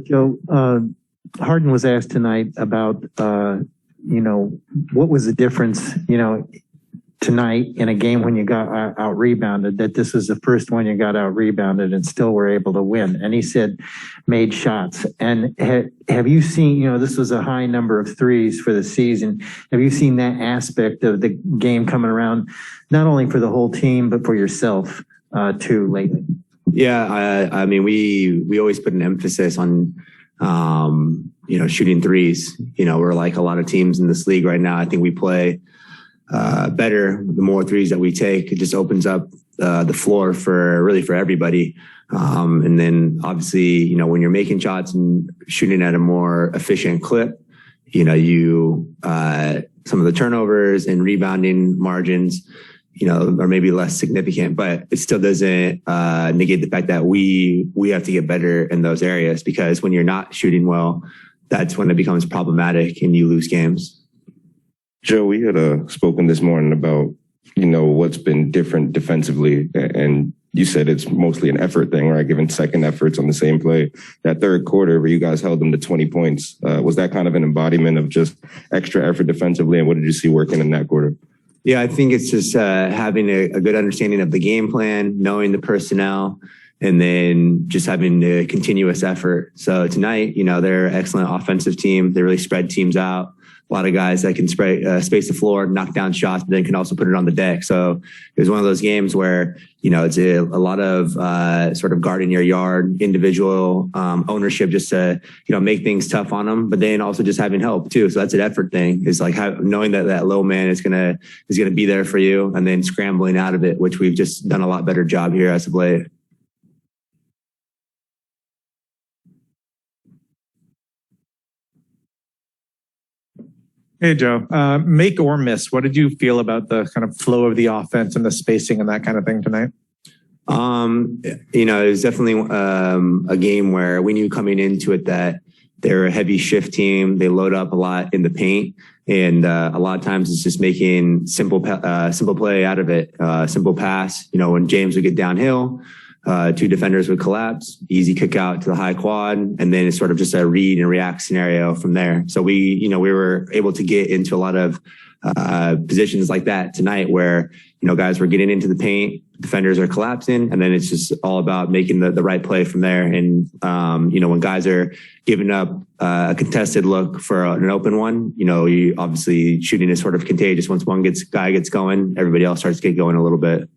Joe, Harden was asked tonight about, what was the difference, tonight in a game when you got out rebounded, that this is the first one you got out rebounded and still were able to win. And he said, made shots. And have you seen, this was a high number of threes for the season. Have you seen that aspect of the game coming around, not only for the whole team, but for yourself too lately? Yeah, I mean, we always put an emphasis on, shooting threes. We're like a lot of teams in this league right now. I think we play better the more threes that we take. It just opens up the floor for everybody. And then obviously, when you're making shots and shooting at a more efficient clip, some of the turnovers and rebounding margins, are maybe less significant, but it still doesn't negate the fact that we have to get better in those areas, because when you're not shooting well, that's when it becomes problematic and you lose games. Joe, we had spoken this morning about, what's been different defensively, and you said it's mostly an effort thing, right? Giving second efforts on the same play. That third quarter where you guys held them to 20 points, was that kind of an embodiment of just extra effort defensively, and what did you see working in that quarter? Yeah, I think it's just having a good understanding of the game plan, knowing the personnel, and then just having a continuous effort. So tonight, they're an excellent offensive team. They really spread teams out. A lot of guys that can space the floor, knock down shots, but then can also put it on the deck. So it was one of those games where, it's a lot of sort of guarding your yard, individual ownership, just to, make things tough on them, but then also just having help too. So that's an effort thing. It's like knowing that low man is gonna be there for you, and then scrambling out of it, which we've just done a lot better job here as of late. Hey, Joe. Make or miss, what did you feel about the kind of flow of the offense and the spacing and that kind of thing tonight? It was definitely a game where we knew coming into it that they're a heavy shift team. They load up a lot in the paint, and a lot of times it's just making simple play out of it. Simple pass. When James would get downhill, two defenders would collapse, easy kick out to the high quad, and then it's sort of just a read and react scenario from there. So we were able to get into a lot of positions like that tonight where, guys were getting into the paint, defenders are collapsing, and then it's just all about making the right play from there. And, when guys are giving up a contested look for an open one, you obviously shooting is sort of contagious. Once one guy gets going, everybody else starts to get going a little bit.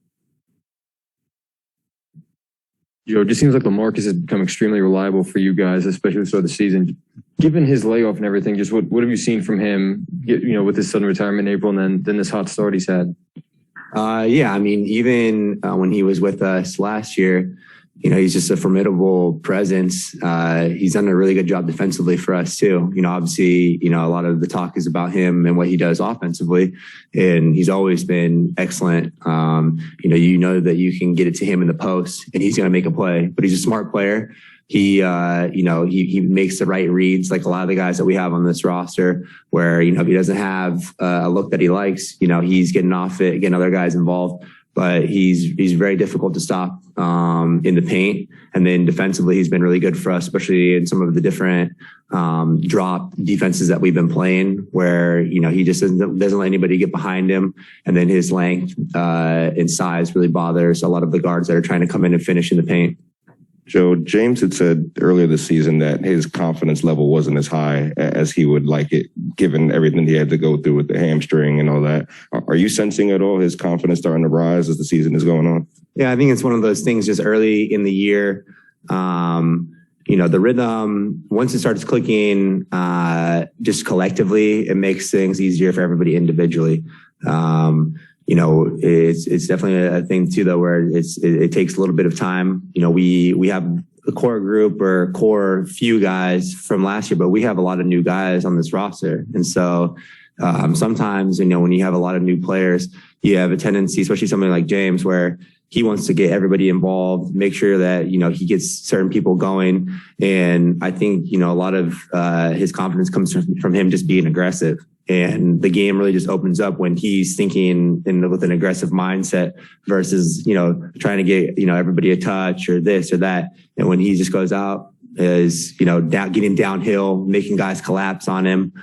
Joe, it just seems like LaMarcus has become extremely reliable for you guys, especially throughout the season. Given his layoff and everything, just what have you seen from him, with his sudden retirement in April and then this hot start he's had? Yeah, I mean, even when he was with us last year, he's just a formidable presence. He's done a really good job defensively for us too. Obviously, a lot of the talk is about him and what he does offensively, and he's always been excellent. That you can get it to him in the post and he's going to make a play, but he's a smart player. He makes the right reads, like a lot of the guys that we have on this roster, where, if he doesn't have a look that he likes, he's getting off it, getting other guys involved. But he's very difficult to stop in the paint. And then defensively, he's been really good for us, especially in some of the different drop defenses that we've been playing, where, he just doesn't let anybody get behind him. And then his length and size really bothers a lot of the guards that are trying to come in and finish in the paint. Joe, James had said earlier this season that his confidence level wasn't as high as he would like it, given everything he had to go through with the hamstring and all that. Are you sensing at all his confidence starting to rise as the season is going on? Yeah, I think it's one of those things just early in the year. The rhythm, once it starts clicking, just collectively, it makes things easier for everybody individually. It's definitely a thing too, though, where it takes a little bit of time. We have a core group or core few guys from last year, but we have a lot of new guys on this roster. And so sometimes, when you have a lot of new players, you have a tendency, especially somebody like James, where he wants to get everybody involved, make sure that, he gets certain people going. And I think, a lot of his confidence comes from him just being aggressive. And the game really just opens up when he's thinking with an aggressive mindset versus, trying to get, everybody a touch or this or that. And when he just goes out, is, getting downhill, making guys collapse on him,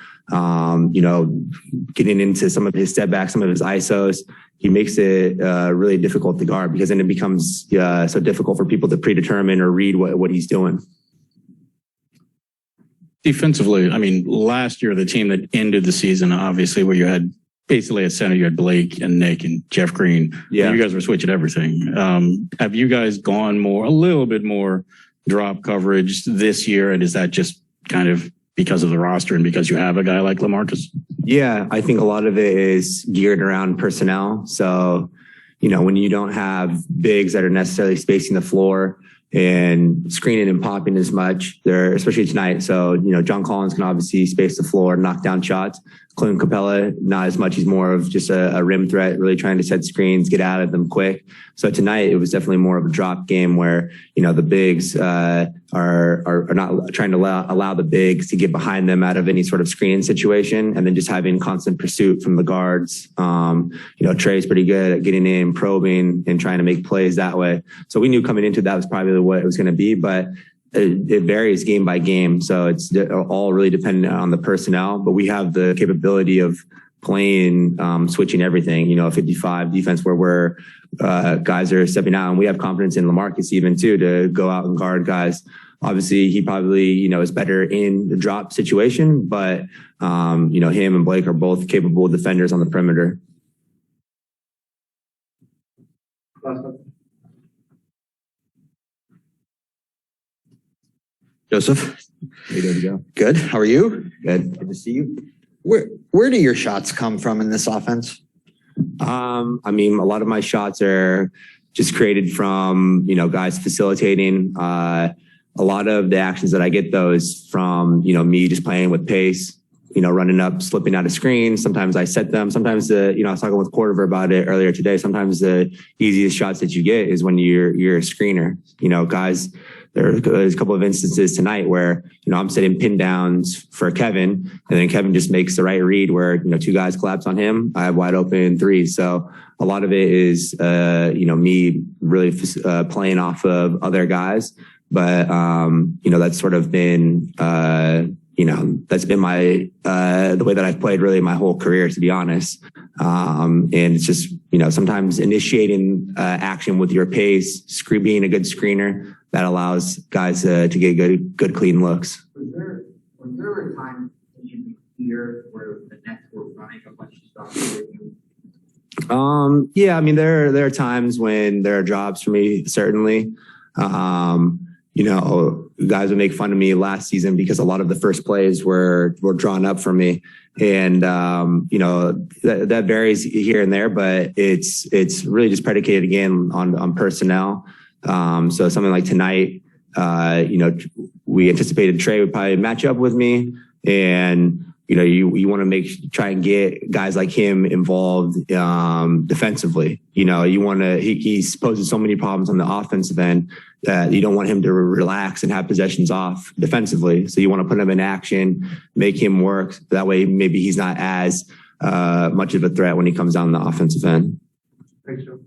getting into some of his step backs, some of his ISOs. He makes it really difficult to guard because then it becomes so difficult for people to predetermine or read what he's doing. Defensively, I mean, last year, the team that ended the season, obviously, where you had basically at center, you had Blake and Nick and Jeff Green. Yeah. You guys were switching everything. Have you guys gone a little bit more drop coverage this year? And is that just kind of because of the roster and because you have a guy like LaMarcus? Yeah, I think a lot of it is geared around personnel. So, when you don't have bigs that are necessarily spacing the floor and screening and popping as much there, especially tonight. So, John Collins can obviously space the floor, knock down shots. Clint Capella, not as much. He's more of just a rim threat, really trying to set screens, get out of them quick. So tonight it was definitely more of a drop game where, the bigs are not trying to allow the bigs to get behind them out of any sort of screen situation, and then just having constant pursuit from the guards. Trey's pretty good at getting in, probing, and trying to make plays that way. So we knew coming into that was probably what it was going to be, but it varies game by game. So it's all really dependent on the personnel, but we have the capability of playing, switching everything, 55 defense where we're, guys are stepping out, and we have confidence in LaMarcus even too, to go out and guard guys. Obviously he probably, is better in the drop situation, but, him and Blake are both capable defenders on the perimeter. Joseph. Hey, there we go. Good. How are you? Good to see you. Where do your shots come from in this offense? A lot of my shots are just created from, guys facilitating. A lot of the actions that I get those from, me just playing with pace, running up, slipping out of screens. Sometimes I set them. Sometimes I was talking with Cordover about it earlier today. Sometimes the easiest shots that you get is when you're a screener. Guys, there's a couple of instances tonight where, I'm setting pin downs for Kevin, and then Kevin just makes the right read where, two guys collapse on him. I have wide open threes. So a lot of it is, me really playing off of other guys. But, that's sort of been, that's been my, the way that I've played really my whole career, to be honest. And it's just, sometimes initiating action with your pace, being a good screener, that allows guys to get good clean looks. Was there a time in here where the Nets were running a bunch of stuff? Yeah, there are times when there are jobs for me, certainly. Guys would make fun of me last season because a lot of the first plays were drawn up for me. And, that varies here and there, but it's really just predicated again on personnel. So something like tonight, we anticipated Trey would probably match up with me, and, you want to try and get guys like him involved, defensively. He poses so many problems on the offensive end that you don't want him to relax and have possessions off defensively. So you want to put him in action, make him work. That way, maybe he's not as much of a threat when he comes down the offensive end. Thanks, Joe.